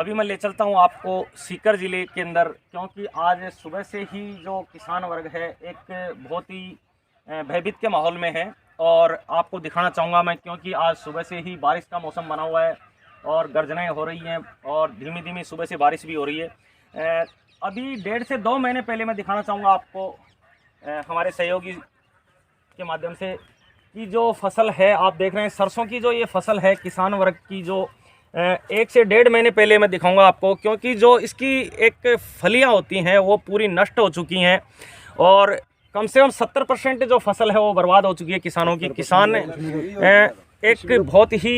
अभी मैं ले चलता हूँ आपको सीकर ज़िले के अंदर, क्योंकि आज सुबह से ही जो किसान वर्ग है एक बहुत ही भयभीत के माहौल में है। और आपको दिखाना चाहूँगा मैं, क्योंकि आज सुबह से ही बारिश का मौसम बना हुआ है और गर्जनें हो रही हैं और धीमी धीमी सुबह से बारिश भी हो रही है। अभी 1.5 से 2 महीने पहले मैं दिखाना चाहूँगा आपको हमारे सहयोगी के माध्यम से कि जो फसल है आप देख रहे हैं, सरसों की जो ये फसल है किसान वर्ग की, जो 1 से 1.5 महीने पहले मैं दिखाऊंगा आपको, क्योंकि जो इसकी एक फलियां होती हैं वो पूरी नष्ट हो चुकी हैं और कम से कम 70% जो फसल है वो बर्बाद हो चुकी है किसानों की। किसान एक बहुत ही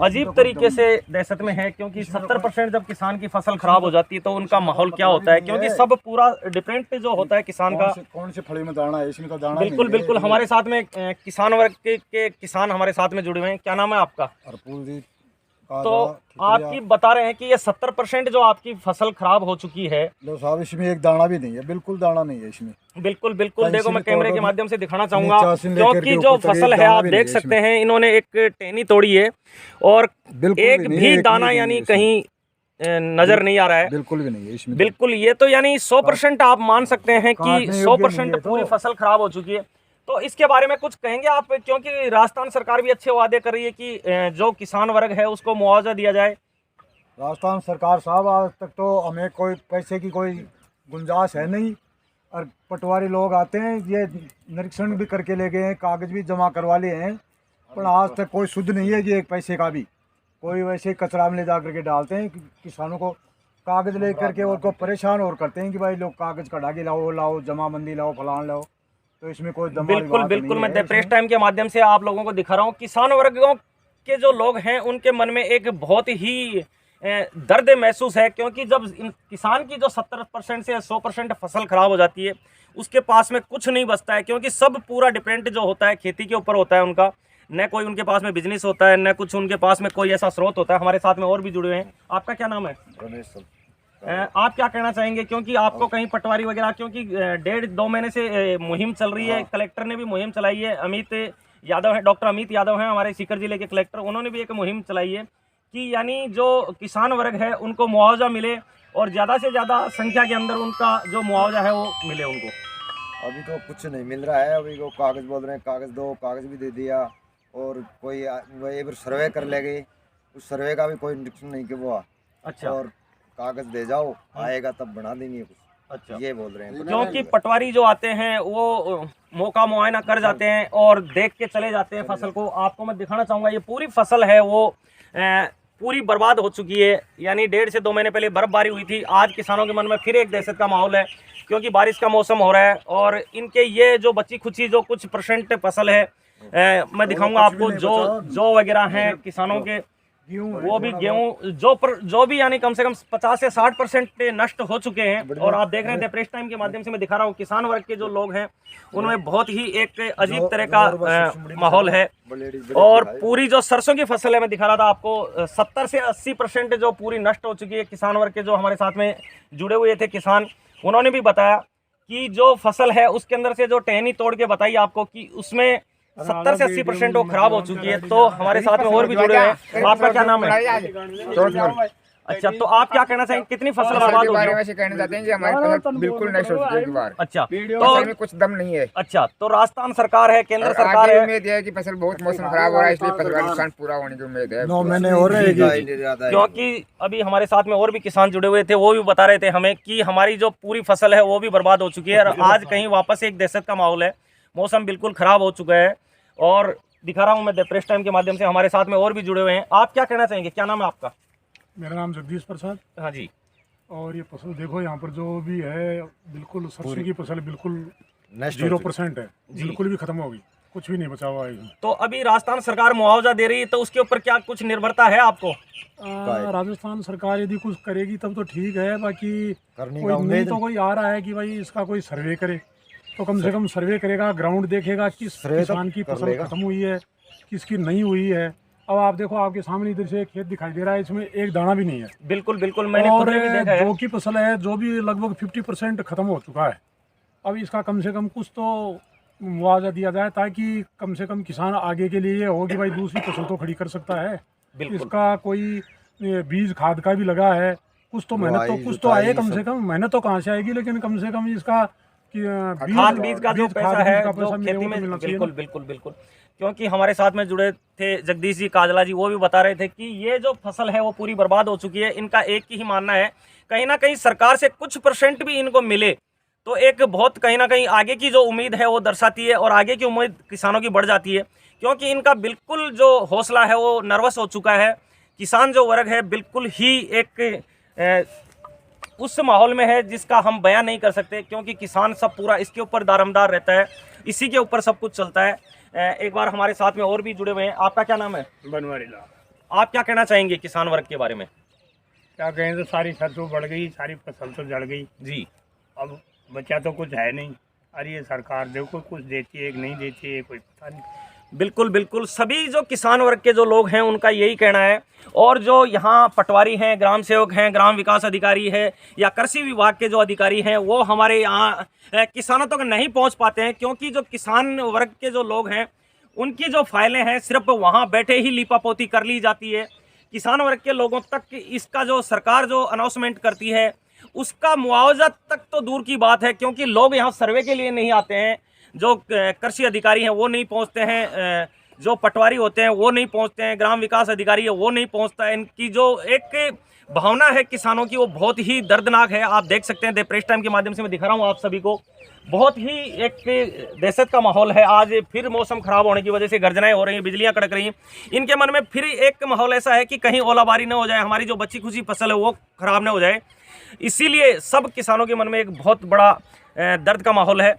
अजीब तरीके से दहशत में है, क्योंकि 70% जब किसान की फसल खराब हो जाती है तो उनका माहौल क्या होता है, क्योंकि सब पूरा डिपेंड जो होता है किसान का। कौन से फली में दाना है, इसमें तो दाना बिल्कुल नहीं बिल्कुल। हमारे साथ में किसान वर्ग के किसान हमारे साथ में जुड़े हुए हैं। क्या नाम है आपका? तो आपकी बता रहे हैं कि ये 70% जो आपकी फसल खराब हो चुकी है। लो साहब, इसमें एक दाना भी नहीं है, बिल्कुल दाना नहीं है इसमें। बिल्कुल बिल्कुल, देखो मैं कैमरे के माध्यम से दिखाना चाहूंगा, क्योंकि जो फसल है आप देख सकते हैं, इन्होंने एक टहनी तोड़ी है और एक भी दाना यानी कहीं नजर नहीं आ रहा है, बिल्कुल भी नहीं है इसमें। बिल्कुल, ये तो यानी 100% आप मान सकते हैं कि 100% पूरी फसल खराब हो चुकी है। तो इसके बारे में कुछ कहेंगे आप, क्योंकि राजस्थान सरकार भी अच्छे वादे कर रही है कि जो किसान वर्ग है उसको मुआवजा दिया जाए। राजस्थान सरकार साहब, आज तक तो हमें कोई पैसे की कोई गुंजाइश है नहीं, और पटवारी लोग आते हैं, ये निरीक्षण भी करके ले गए हैं, कागज भी जमा करवा लिए हैं, पर आज तक कोई शुद्ध नहीं है कि एक पैसे का भी। कोई वैसे कचरा में ले जा करके डालते हैं, किसानों को कागज ले करके और को परेशान और करते हैं कि भाई लोग कागज कढ़ा के लाओ लाओ, जमाबंदी लाओ, फलान लाओ। तो इसमें कोई बिल्कुल बिल्कुल, मैं प्रेस टाइम के माध्यम से आप लोगों को दिखा रहा हूँ, किसान वर्गों के जो लोग हैं उनके मन में एक बहुत ही दर्द महसूस है, क्योंकि जब किसान की जो 70% से 100% फसल खराब हो जाती है उसके पास में कुछ नहीं बचता है, क्योंकि सब पूरा डिपेंड जो होता है खेती के ऊपर होता है उनका। न कोई उनके पास में बिजनेस होता है, न कुछ उनके पास में कोई ऐसा स्रोत होता है। हमारे साथ में और भी जुड़े हुए हैं। आपका क्या नाम है? रमेश। आप क्या कहना चाहेंगे, क्योंकि आपको कहीं पटवारी वगैरह, क्योंकि 1.5-2 महीने से मुहिम चल रही है, कलेक्टर ने भी मुहिम चलाई है, अमित यादव है, डॉक्टर अमित यादव हैं हमारे सीकर जिले के कलेक्टर, उन्होंने भी एक मुहिम चलाई है कि यानी जो किसान वर्ग है उनको मुआवजा मिले और ज़्यादा से ज़्यादा संख्या के अंदर उनका जो मुआवजा है वो मिले उनको। अभी तो कुछ नहीं मिल रहा है। अभी वो कागज बोल रहे हैं, कागज दो, कागज भी दे दिया, और कोई एक बार सर्वे कर ले गए, उस सर्वे का भी कोई निरीक्षण नहीं कि वो अच्छा, और कागज दे जाओ, आएगा तब बना देंगे कुछ। अच्छा, ये बोल रहे हैं। क्योंकि पटवारी जो आते हैं वो मौका मुआयना कर जाते हैं और देख के चले जाते हैं फसल को। आपको मैं दिखाना चाहूँगा, ये पूरी फसल है वो पूरी बर्बाद हो चुकी है। यानी 1.5 से 2 महीने पहले बर्फबारी हुई थी, आज किसानों के मन में फिर एक दहशत का माहौल है, क्योंकि बारिश का मौसम हो रहा है और इनके ये जो बची खुची जो कुछ % फसल है, मैं दिखाऊंगा आपको, जो वगैरह हैं किसानों के, वो भी गेहूं जो भी यानी कम से कम 50 से 60% नष्ट हो चुके हैं। और आप देख रहे थे प्रेस टाइम के माध्यम से मैं दिखा रहा हूँ, किसान वर्ग के जो लोग हैं उनमें बहुत ही एक अजीब तरह का माहौल है। और पूरी जो सरसों की फसल है मैं दिखा रहा था आपको, 70 से 80% जो पूरी नष्ट हो चुकी है। किसान वर्ग के जो हमारे साथ में जुड़े हुए थे किसान, उन्होंने भी बताया कि जो फसल है उसके अंदर से जो टहनी तोड़ के बताई आपको कि उसमें 70 से 80% वो खराब हो चुकी है। तो हमारे साथ में और भी जुड़े हैं। आपका क्या नाम है? अच्छा, तो आप क्या कहना चाहेंगे, कितनी फसल बर्बाद हो गई? वैसे कहना चाहते हैं कि हमारी फसल बिल्कुल नष्ट हो चुकी है इस बार। अच्छा, फसल में कुछ दम नहीं है। अच्छा, तो राजस्थान सरकार है, केंद्र सरकार है, उम्मीद है कि फसल बहुत मौसम खराब हो रहा है, इसलिए फसल का नुकसान पूरा होने की उम्मीद है। 9 महीने हो रहे हैं, क्योंकि अभी हमारे साथ में और भी किसान जुड़े हुए थे, वो भी बता रहे थे हमें कि हमारी जो पूरी फसल है वो भी बर्बाद हो चुकी है और आज कहीं वापस एक दहशत का माहौल है, मौसम बिल्कुल खराब हो चुका है। और दिखा रहा हूँ मैं प्रेस टाइम के माध्यम से, हमारे साथ में और भी जुड़े हुए हैं। आप क्या कहना चाहेंगे, क्या नाम है आपका? मेरा नाम जगदीश प्रसाद। हाँ जी। और ये फसल देखो यहाँ पर जो भी है, बिल्कुल सरसों की फसल बिल्कुल 0% है, बिल्कुल भी खत्म हो गई, कुछ भी नहीं बचा हुआ है। तो अभी राजस्थान सरकार मुआवजा दे रही है, तो उसके ऊपर क्या कुछ निर्भरता है आपको? राजस्थान सरकार यदि कुछ करेगी तब तो ठीक है, बाकी कोई नहीं तो कोई आ रहा है कि भाई इसका कोई सर्वे करे, तो कम से कम सर्वे करेगा, ग्राउंड देखेगा किस किसान की फसल खत्म हुई है, किसकी नहीं हुई है। अब आप देखो, आपके सामने इधर से एक खेत दिखाई दे रहा है, इसमें एक दाना भी नहीं है। बिल्कुल बिल्कुल, मैंने खुद भी देखा है। जो की फसल है जो भी लगभग 50% खत्म हो चुका है। अब इसका कम से कम कुछ तो मुआवजा दिया जाए, ताकि कम से कम किसान आगे के लिए ये हो कि भाई दूसरी फसल तो खड़ी कर सकता है। इसका कोई ये बीज खाद का भी लगा है, कुछ तो मेहनत तो कुछ तो आए कम से कम, मेहनत तो कहाँ से आएगी, लेकिन कम से कम इसका खाद बीज का जो पैसा है जो खेती में, बिल्कुल बिल्कुल बिल्कुल। क्योंकि हमारे साथ में जुड़े थे जगदीश जी काजला जी, वो भी बता रहे थे कि ये जो फसल है वो पूरी बर्बाद हो चुकी है। इनका एक ही मानना है, कहीं ना कहीं सरकार से कुछ % भी इनको मिले तो एक बहुत कहीं ना कहीं आगे की जो उम्मीद है वो दर्शाती है, और आगे की उम्मीद किसानों की बढ़ जाती है। क्योंकि इनका बिल्कुल जो हौसला है वो नर्वस हो चुका है। किसान जो वर्ग है बिल्कुल ही एक उस माहौल में है जिसका हम बयान नहीं कर सकते, क्योंकि किसान सब पूरा इसके ऊपर दारोमदार रहता है, इसी के ऊपर सब कुछ चलता है। एक बार हमारे साथ में और भी जुड़े हुए हैं। आपका क्या नाम है? बनवारी लाल। आप क्या कहना चाहेंगे किसान वर्ग के बारे में? क्या कहें, तो सारी सरसों बढ़ गई, सारी फसल तो जड़ गई जी। अब बचा तो कुछ है नहीं। अरे ये सरकार देखो कुछ देती है कि नहीं देती है, कोई पता नहीं। बिल्कुल बिल्कुल, सभी जो किसान वर्ग के जो लोग हैं उनका यही कहना है। और जो यहाँ पटवारी हैं, ग्राम सेवक हैं, ग्राम विकास अधिकारी है या कृषि विभाग के जो अधिकारी हैं, वो हमारे यहाँ किसानों तक नहीं पहुँच पाते हैं। क्योंकि जो किसान वर्ग के जो लोग हैं उनकी जो फाइलें हैं सिर्फ वहाँ बैठे ही लीपापोती कर ली जाती है। किसान वर्ग के लोगों तक इसका जो सरकार जो अनाउंसमेंट करती है उसका मुआवजा तक तो दूर की बात है, क्योंकि लोग यहाँ सर्वे के लिए नहीं आते हैं। जो कृषि अधिकारी हैं वो नहीं पहुँचते हैं, जो पटवारी होते हैं वो नहीं पहुँचते हैं, ग्राम विकास अधिकारी है वो नहीं पहुँचता है। इनकी जो एक भावना है किसानों की वो बहुत ही दर्दनाक है। आप देख सकते हैं, द प्रेस टाइम के माध्यम से मैं दिखा रहा हूँ आप सभी को, बहुत ही एक दहशत का माहौल है। आज फिर मौसम खराब होने की वजह से गर्जनाएं हो रही हैं, बिजलियां कड़क रही हैं। इनके मन में फिर एक माहौल ऐसा है कि कहीं ओलाबारी न हो जाए, हमारी जो बची खुची फसल है वो खराब न हो जाए। इसीलिए सब किसानों के मन में एक बहुत बड़ा दर्द का माहौल है।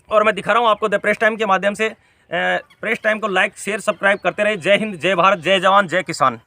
और मैं दिखा रहा हूँ आपको द प्रेस टाइम के माध्यम से। प्रेस टाइम को लाइक शेयर सब्सक्राइब करते रहे। जय हिंद, जय भारत, जय जवान, जय किसान।